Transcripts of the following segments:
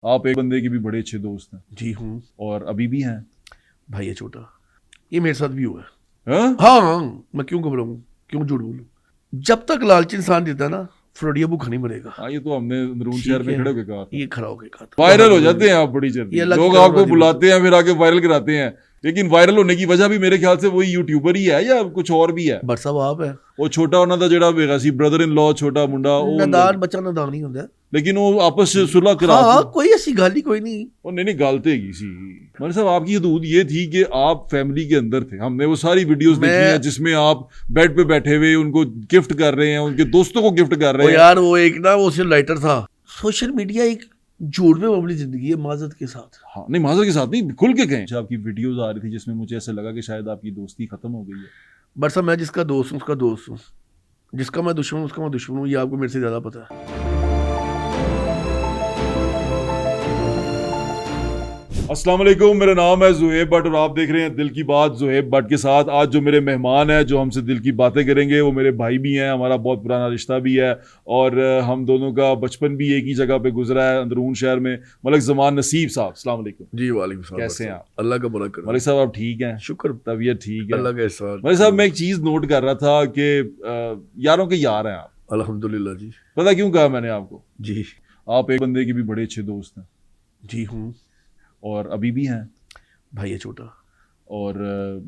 आप एक बंदे के भी बड़े अच्छे दोस्त हैं जी हूँ। और अभी भी हैं। भाई ये छोटा, ये मेरे साथ भी हुआ है। हाँ? हाँ, मैं क्यों घबराऊँ, क्यों झूठ बोलूँ। जब तक लालची इंसान जीता है ना, फ्रोडिया भूखा नहीं मरेगा। हाँ, ये तो हमने अंदरून शहर ठीक में है, खड़े होकर कहा था। ये खड़ा होके कहा था। वायरल हो जाते हैं आप बड़ी ये जल्दी, अलग लोग करोड़ आपको वाली बात बुलाते हैं फिर आके वायरल कराते हैं। लेकिन वायरल होने की वजह भी मेरे ख्याल से वही यूट्यूबर ही है या कुछ और भी है। बट साहब आप है वो छोटा ਉਹਨਾਂ ਦਾ ਜਿਹੜਾ ਹੈਗਾ ਸੀ ब्रदर इन लॉ छोटा मुंडा नदान बच्चा नदान नहीं होता। लेकिन वो आपस से सुलह करा हाँ, कोई ऐसी गाल ही कोई नहीं। और नहीं गाल तो हैगी सी। मतलब साहब आपकी हदूद ये थी कि आप फैमिली के अंदर थे। हमने वो सारी वीडियोस देखी हैं जिसमें आप बेड पे बैठे हुए उनको गिफ्ट कर रहे हैं, उनके दोस्तों को गिफ्ट कर रहे हैं। यार वो एक ना वो लाइटर था। सोशल मीडिया एक झूठ में मबनी जिंदगी है, माजत के साथ। हाँ नहीं, माजर के साथ नहीं, खुल के कहें। आपकी वीडियोस आ रही थी जिसमें मुझे ऐसा लगा कि शायद आपकी दोस्ती खत्म हो गई है। बट साहब मैं जिसका दोस्त हूँ उसका दोस्त हूँ, जिसका मैं दुश्मन हूँ उसका मैं दुश्मन हूँ। ये आपको मेरे से ज्यादा पता है। अस्सलाम वालेकुम, मेरा नाम है ज़ुहैब भट्ट और आप देख रहे हैं दिल की बात ज़ुहैब भट्ट के साथ। आज जो मेरे मेहमान हैं जो हमसे दिल की बातें करेंगे वो मेरे भाई भी हैं, हमारा बहुत पुराना रिश्ता भी है और हम दोनों का बचपन भी एक ही जगह पे गुजरा है अंदरून शहर में। मलिक ज़मान नसीब साहब, अस्सलाम वालेकुम। जी वालेकुम सलाम। कैसे हैं आप? अल्लाह का भला करे। मलिक साहब आप ठीक हैं? शुक्र, तबीयत ठीक है? अल्लाह का एहसान। मलिक साहब मैं एक चीज़ नोट कर रहा था कि यारों के यार हैं आप। अल्हम्दुलिल्लाह जी। पता क्यों कहा मैंने आपको? जी आप एक बंदे के भी बड़े अच्छे दोस्त हैं जी हूँ। और अभी भी हैं। भाई ये छोटा, और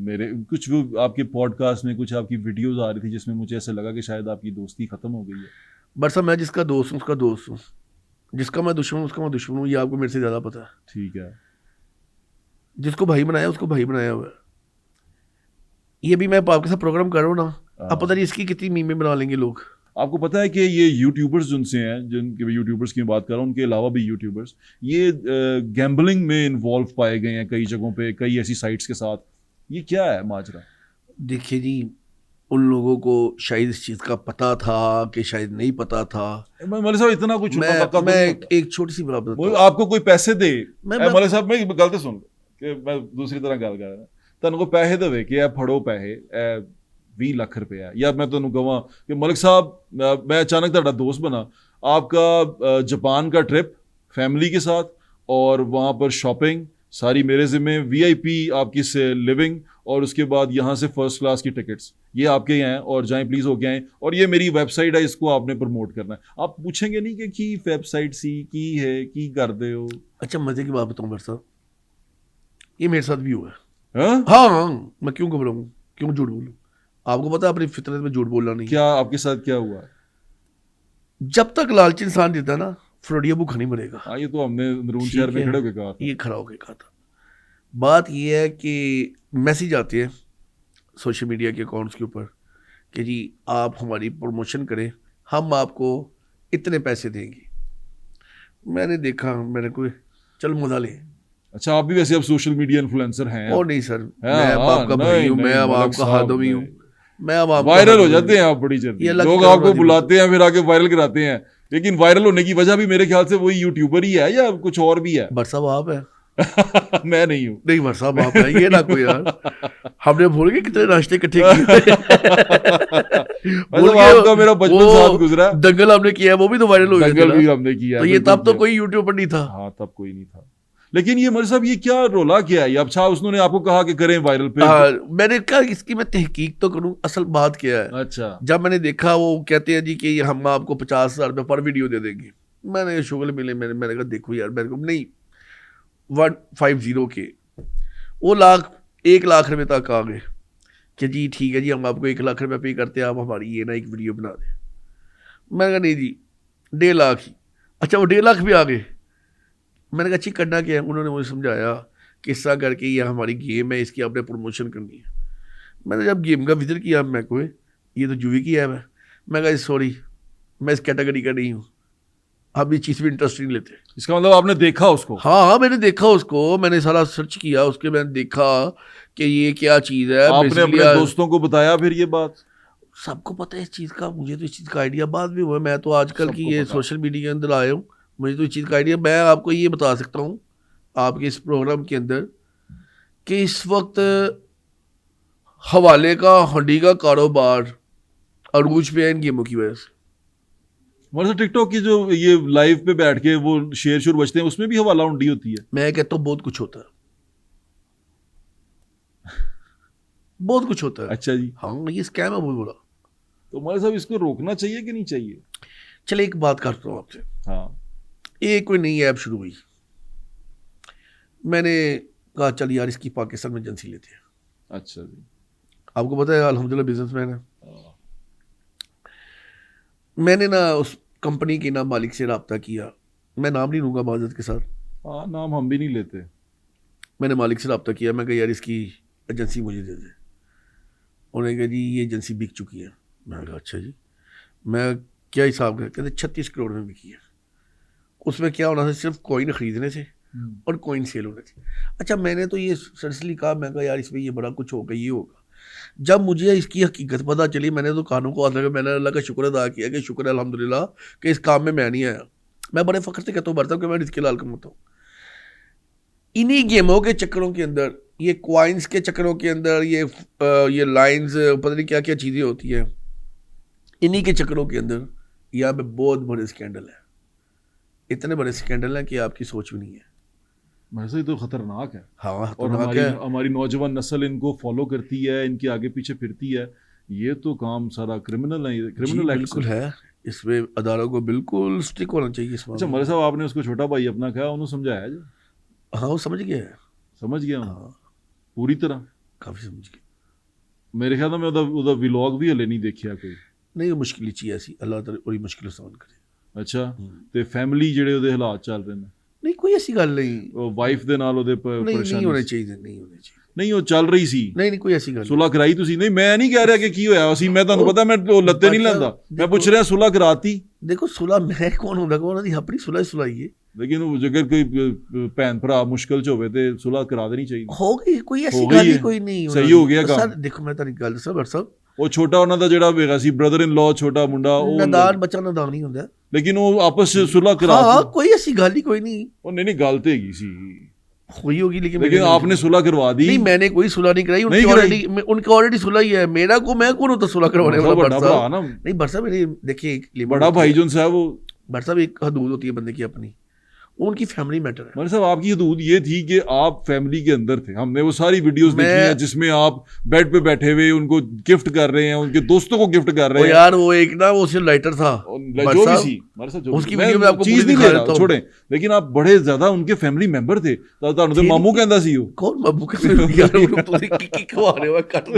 मेरे कुछ वो आपके पॉडकास्ट में कुछ आपकी वीडियोस आ रही थी जिसमें मुझे ऐसा लगा कि शायद आपकी दोस्ती खत्म हो गई है। बट साहब मैं जिसका दोस्त हूँ उसका दोस्त हूँ, जिसका मैं दुश्मन हूँ उसका मैं दुश्मन हूँ। ये आपको मेरे से ज्यादा पता है। ठीक है। जिसको भाई बनाया उसको भाई बनाया हुआ है। ये भी मैं आपके साथ प्रोग्राम कर रहा हूँ ना, अब पता नहीं इसकी कितनी मीमें बना लेंगे लोग। आपको पता है कि ये यूट्यूबर्स जिनसे हैं, जिनके यूट्यूबर्स की बात कर रहा हूँ, उनके अलावा भी यूट्यूबर्स ये गैम्बलिंग में इन्वॉल्व पाए गए हैं कई जगहों पे, कई ऐसी साइट्स के साथ। ये क्या है माजरा? देखिए जी, उन लोगों को शायद इस चीज़ का पता था कि शायद नहीं पता था। मलिक साहब इतना कुछ मैं एक छोटी सी बात बताता हूँ। आपको कोई पैसे दे, मलिक साहब मैं गलत सुन कि मैं दूसरी तरह गल कर रहा तुहानू कोई पैसे देवे कि फड़ो पैसे 20 लाख रुपया या मैं तुहानू कहां कि मलिक साहब मैं अचानक तुहाडा दोस्त बना, आपका जापान का ट्रिप फैमिली के साथ और वहाँ पर शॉपिंग सारी मेरे ज़िम्मे, वीआईपी आपकी से लिविंग और उसके बाद यहाँ से फर्स्ट क्लास की टिकट्स ये आपके यहाँ हैं और जाएं प्लीज़ होके आएँ। और ये मेरी वेबसाइट है, इसको आपने प्रमोट करना है। आप पूछेंगे नहीं कि की वेबसाइट सी की है की कर दे हो? अच्छा मजे की बात बताऊँ मेरे साथ, ये मेरे साथ भी हुआ है। हाँ? हाँ, मैं क्यों घबराऊँ, क्यों झूठ बोलूँ। आपको पता है अपनी फितरत में झूठ बोलना नहीं। क्या आपके साथ क्या हुआ? जब तक लालची इंसान जीता है ना, फ्रोडिया भूखा नहीं मरेगा। हाँ, ये तो हमने अंदरून शहर में खड़े होकर कहा था। ये खड़ा होकर कहा था। बात ये है कि मैसेज आते हैं सोशल मीडिया के अकाउंट्स के ऊपर कि जी आप हमारी प्रमोशन करें, हम आपको इतने पैसे देंगे। मैंने देखा, मैंने कोई चल मजा ले। अच्छा, आप भी वैसे अब सोशल मीडिया इन्फ्लुएंसर हैं? और नहीं सर, हाँ, मैं अब हाँ, आपका नहीं, भाई हूँ, मैं नहीं, अब मलिक आपका साहब, हादमी हूँ। नहीं। मैं अब आपका वायरल हो हादमी जाते हूँ। हैं आप बड़ी जल्दी, ये अलग लोग करोड़ आपको वाली बात बुलाते हैं फिर आके वायरल कराते हैं। लेकिन वायरल होने की वजह भी मेरे ख्याल से वही यूट्यूबर ही है या कुछ और भी है? भट्ट साहब आप है। मैं नहीं हूँ। नहीं भट्ट साहब आप है, ये ना कोई यार। हमने भूल गए कितने नाश्ते इकट्ठे किए थे। भूल मतलब गए आपका मेरा बचपन वो साथ गुजरा। दंगल हमने किया, वो भी तो वायरल हो गया दंगल था भी ना। हमने किया तो है, ये बिल्कुल तब तो किया। कोई यूट्यूबर नहीं था। हाँ तब कोई नहीं था। लेकिन ये मर साहब ये क्या रोला क्या है? अच्छा उसने आपको कहा कि करें वायरल पे? मैंने कहा इसकी मैं तहकीक तो करूं, असल बात क्या है। अच्छा। जब मैंने देखा वो कहते हैं जी कि हम आपको 50,000 रुपये पर वीडियो दे देंगे। मैंने शुगल मिले, मैंने कहा देखो यार, मेरे को नहीं 150 के वो 1 लाख रुपए तक आ गए कि जी ठीक है जी हम आपको 1 लाख रुपए पे करते हैं, आप हमारी ये ना एक वीडियो बना दें। मैंने कहा नहीं जी 1.5 लाख ही। अच्छा वो 1.5 लाख भी आ गए। मैंने कहा अच्छी करना क्या है। उन्होंने मुझे समझाया किस्सा करके ये हमारी गेम है, इसकी आपने प्रमोशन करनी है। मैंने जब गेम का विजिट किया, मैं कोई ये तो जूवी की ऐप है। मैं कहा सॉरी मैं इस कैटेगरी का नहीं हूँ, आप ये चीज़ भी इंटरेस्ट नहीं लेते। इसका मतलब आपने देखा उसको? हाँ मैंने देखा उसको, मैंने सारा सर्च किया उसके, मैंने देखा कि ये क्या चीज़ है। आपने अपने दोस्तों को बताया फिर ये बात? सबको पता है इस चीज़ का, मुझे तो इस चीज़ का आइडिया बाद में हुआ। मैं तो आजकल की ये सोशल मीडिया के अंदर आया हूँ, मुझे तो इस चीज़ का आइडिया। मैं आपको ये बता सकता हूँ आपके इस प्रोग्राम के अंदर कि इस वक्त हवाले का हंडी का कारोबार अरूज पे है इन गेमों की वजह से। हमारे साथ टिकटॉक की जो ये लाइव पे बैठ के वो शेर शुर बजते हैं उसमें भी हवाला उंडी होती है। मैं कहता हूँ बहुत कुछ होता है, बहुत कुछ होता है। अच्छा जी, हाँ ये स्कैम है बहुत बड़ा। तो हमारे साहब इसको रोकना चाहिए कि नहीं चाहिए? चले एक बात करता हूँ आपसे। हाँ, एक कोई नई ऐप शुरू हुई, मैंने कहा चल यार इसकी पाकिस्तान में एजेंसी लेते हैं। अच्छा जी, आपको पता है अल्हम्दुलिल्लाह बिजनेसमैन है। हाँ, मैंने ना उस कंपनी के ना मालिक से रब्ता किया, मैं नाम नहीं लूँगा माजरत के साथ, हाँ, नाम हम भी नहीं लेते। मैंने मालिक से रब्ता किया, मैं कहा यार इसकी एजेंसी मुझे दे दे। उन्होंने कहा जी ये एजेंसी बिक चुकी है। मैं कहा अच्छा जी, मैं क्या हिसाब का? कहते 36 करोड़ में बिकी है। उसमें क्या होना था, सिर्फ कॉइन खरीदने से और कॉइन सेल होने थे। अच्छा मैंने तो ये सीरियसली कहा, मैं कहा यार इसमें ये बड़ा कुछ होगा, ये होगा। जब मुझे इसकी हकीकत पता चली, मैंने तो कानों को हाथ लगा, मैंने अल्लाह का शुक्र अदा किया कि शुक्र है अल्हम्दुलिल्लाह कि इस काम में मैं नहीं आया। मैं बड़े फ़ख्र से कहता हूँ बरता कि मैं इसके लाल कमाता हूँ। इन्हीं गेमों के चक्करों के अंदर, ये क्वाइंस के चक्करों के अंदर, ये लाइंस पता नहीं क्या क्या चीज़ें होती हैं, इन्हीं के चक्करों के अंदर यहाँ पे बहुत बड़े स्कैंडल हैं। इतने बड़े स्कैंडल हैं कि आपकी सोच भी नहीं है। वैसे ही तो खतरनाक है। हाँ और खतरनाक है। हमारी नौजवान नस्ल इनको फॉलो करती है, इनके आगे पीछे फिरती है। ये तो काम सारा क्रिमिनल है, जी, क्रिमिनल एक्ट बिल्कुल है। इसमें अदालतों को बिल्कुल स्ट्रिक होना चाहिए इस अच्छा मामले में। मरे साहब, आपने उसको छोटा भाई अपना कहा, उन्होंने समझाया जी? हाँ वो समझ गया है। समझ गया हूँ हाँ पूरी तरह? काफ़ी समझ गया। मेरे ख्याल में ਉਹਦਾ व्लॉग भी हले नहीं देखिया कोई। नहीं वो मुश्किल ही चाहिए ऐसी, अल्लाह ताला बड़ी मुश्किल आसान करे। अच्छा, ਤੇ ਫੈਮਿਲੀ ਜਿਹੜੇ ਉਹਦੇ ਹਾਲਾਤ ਚੱਲ ਰਹੇ ਨੇ, नहीं कोई ऐसी गल नहीं, ਉਹ ਵਾਈਫ ਦੇ ਨਾਲ ਉਹਦੇ नहीं नहीं ਪਰੇਸ਼ਾਨੀ होने चाहिए, नहीं होने चाहिए। ਨਹੀਂ ਉਹ ਚੱਲ ਰਹੀ ਸੀ, नहीं नहीं कोई ऐसी गल ਸੁਲਾ ਕਰਾਈ ਤੁਸੀਂ? ਨਹੀਂ ਮੈਂ ਨਹੀਂ ਕਹਿ ਰਿਹਾ ਕਿ ਕੀ ਹੋਇਆ ਸੀ, ਮੈਂ ਤੁਹਾਨੂੰ ਪਤਾ ਮੈਂ ਉਹ ਲੱਤੇ ਨਹੀਂ ਲੈਂਦਾ, ਮੈਂ ਪੁੱਛ ਰਿਹਾ ਸੁਲਾ ਕਰਾਤੀ? देखो सुलह मैं कौन होंदा कौन दी अपनी सुलह सुलाई है। लेकिन वो जगह कोई भैन भरा मुश्किल च होवे ते सुलह करा देनी चाहिए। हो गई कोई ऐसी हो गई गल ही है। कोई नहीं सही हो गया काम। देखो मैं तेरी गल दसा बट साहब, ਉਹ ਛੋਟਾ ਉਹਨਾਂ ਦਾ ਜਿਹੜਾ ਹੈਗਾ ਸੀ ਬ੍ਰਦਰ ਇਨ ਲਾਅ, ਛੋਟਾ ਮੁੰਡਾ, ਉਹ नादान बच्चा नादान ही होंदा। ਲੇਕਿਨ ਉਹ ਆਪਸ ਚ ਸੁਲਹ ਕਰਾ हाँ दी। कोई ऐसी गल ही कोई नहीं ਉਹ ਨਹੀਂ ਗੱਲ ਤੇ ਹੈਗੀ ਸੀ, हुई होगी, लेकिन लेकिन आपने सुलह करवा दी? नहीं मैंने कोई सुलह नहीं कराई, नहीं उनकी ऑलरेडी सुलह ही है। मेरा को मैं कौन होता सुलह करवाने वाला? बड़ा भरा ना, नहीं बट साहब मेरी देखिए एक लिमिट बड़ा होती है। भाईजान साहब, वो बट साहब एक हदूद होती है बंदे की अपनी, वो उनकी फैमिली मैटर है। मगर साहब आपकी हदूद ये थी कि आप फैमिली के अंदर थे। हमने वो सारी वीडियोस देखी हैं जिसमें आप बेड पे बैठे हुए उनको गिफ्ट कर रहे हैं, उनके दोस्तों को गिफ्ट कर रहे हैं। यार वो एक ना वो सिर्फ लाइटर था जो भी सी हमारे साथ, जो उसकी वीडियो में आपको चीज नहीं ले रहा, छोड़े, लेकिन आप बड़े ज्यादा उनके फैमिली मेंबर थे। ਤੁਹਾਨੂੰ ਤੇ ਮਾਮੂ ਕਹਿੰਦਾ ਸੀ ਉਹ। कौन मामू के यार वो तो की खवा रहे हो काट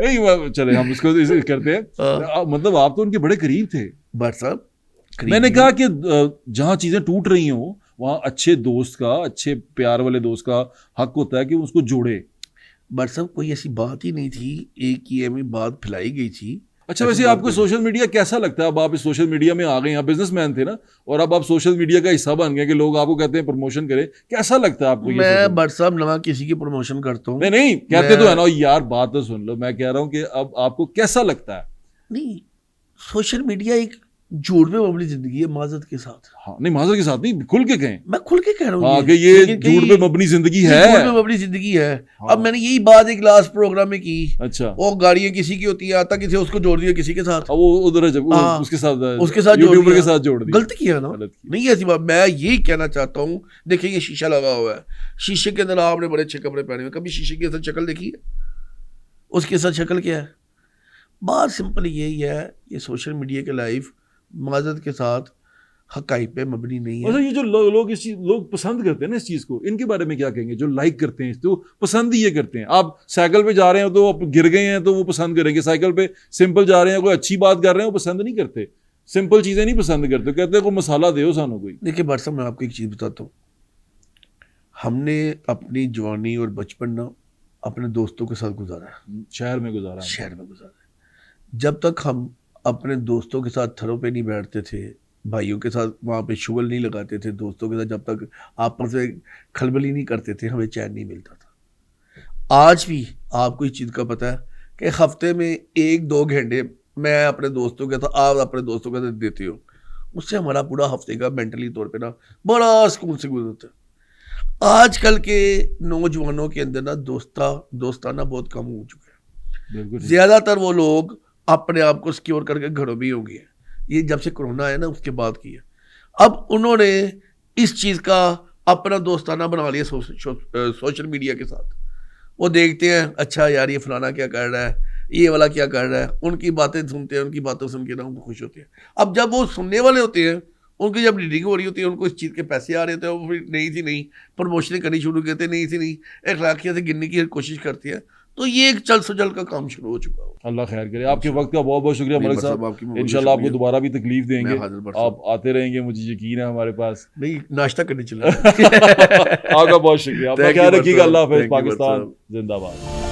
नहीं चले हम उसको करते हैं, मतलब आप तो उनके बड़े करीब थे। बट साहब मैंने कहा कि जहां चीजें टूट रही हो वहां अच्छे दोस्त का, अच्छे प्यार वाले दोस्त का हक होता है कि उसको जोड़े। बट साहब कोई ऐसी बात ही नहीं थी, एक ही में बात फैलाई गई थी। अच्छा वैसे आपको सोशल मीडिया कैसा लगता है? अब आप इस सोशल मीडिया में आ गए, आप बिजनेसमैन थे ना, और अब आप सोशल मीडिया का हिस्सा बन गए कि लोग आपको कहते हैं प्रमोशन करें, कैसा लगता है आपको? मैं बट साहब नवा किसी की प्रमोशन करता हूँ? नहीं कहते तो है ना यार, बात तो सुन लो। मैं कह रहा हूँ कि अब आपको कैसा लगता है? नहीं सोशल मीडिया एक जोड़ में मबनी जिंदगी है माजरत के साथ। हाँ नहीं माजरत के साथ नहीं, खुल के कहें। मैं खुल के कह रहा हूँ हाँ कि ये झूठ पे मबनी जिंदगी है, झूठ पे मबनी जिंदगी है। हाँ। अब मैंने यही बात एक लास्ट प्रोग्राम में की। अच्छा वो गाड़ियां किसी की होती है, आता किसी उसको जोड़ दिया किसी के साथ, वो उधर हाँ, उसके साथ यूट्यूबर के साथ जोड़ दिया। गलत किया ना, नहीं ऐसी बात। मैं यही कहना चाहता हूँ, देखिए ये शीशा लगा हुआ है, शीशे के अंदर आपने बड़े अच्छे कपड़े पहने हुए, कभी शीशे के साथ शक्ल देखी है? उसके साथ शक्ल क्या है? बात सिंपल यही है, ये सोशल मीडिया के लाइफ माजरत के साथ हकाई पे मबनी नहीं है। मतलब ये जो लोग इस चीज लोग पसंद करते हैं ना इस चीज को, इनके बारे में क्या कहेंगे? जो लाइक करते हैं तो पसंद ही ये करते हैं। आप साइकिल पे जा रहे हैं तो आप गिर गए हैं तो वो पसंद करेंगे, साइकिल पे सिंपल जा रहे हैं कोई अच्छी बात कर रहे हैं वो पसंद नहीं करते, सिंपल चीजें नहीं पसंद करते, कहते हैं कोई मसाला दे सानू कोई। देखिए बट साहब मैं आपको एक चीज बताता हूँ, हमने अपनी जवानी और बचपन ना अपने दोस्तों के साथ गुजारा है, शहर में गुजारा, शहर में गुजारा है। जब तक हम अपने दोस्तों के साथ थरों पे नहीं बैठते थे, भाइयों के साथ वहाँ पे शुगल नहीं लगाते थे, दोस्तों के साथ जब तक आपस में खलबली नहीं करते थे, हमें चैन नहीं मिलता था। आज भी आपको इस चीज़ का पता है कि हफ्ते में 1-2 घंटे मैं अपने दोस्तों के साथ, आप अपने दोस्तों के साथ देते हो, उससे हमारा पूरा हफ्ते का मेंटली तौर पे ना बड़ा सुकून से गुजरता है। आजकल के नौजवानों के अंदर ना दोस्ताना बहुत कम हो चुका है। ज़्यादातर वो लोग अपने आप को सिक्योर करके घरों में ही हो गई है। ये जब से कोरोना आया ना उसके बाद की है। अब उन्होंने इस चीज़ का अपना दोस्ताना बना लिया सोशल मीडिया के साथ। वो देखते हैं अच्छा यार ये फलाना क्या कर रहा है, ये वाला क्या कर रहा है, उनकी बातें सुनते हैं, उनकी बातें सुन के ना उनको खुश होते हैं। अब जब वो सुनने वाले होते हैं, उनकी जब रीडिंग हो रही होती है, उनको इस चीज़ के पैसे आ रहे होते हैं, वो फिर नहीं थी नहीं प्रमोशनें करनी शुरू करते, नहीं थी नहीं अखलाकियाँ से गिनने की कोशिश करती है। तो ये एक चल सचल का काम शुरू हो चुका हो। अल्लाह खैर करे। आपके वक्त का बहुत बहुत शुक्रिया मलिक साहब। इंशाल्लाह आपको दोबारा भी तकलीफ देंगे, आप आते रहेंगे, मुझे यकीन है हमारे पास। नहीं नाश्ता करने चला। आपका बहुत शुक्रिया। अपना ख्याल रखिएगा। अल्लाह हाफिज़। पाकिस्तान जिंदाबाद।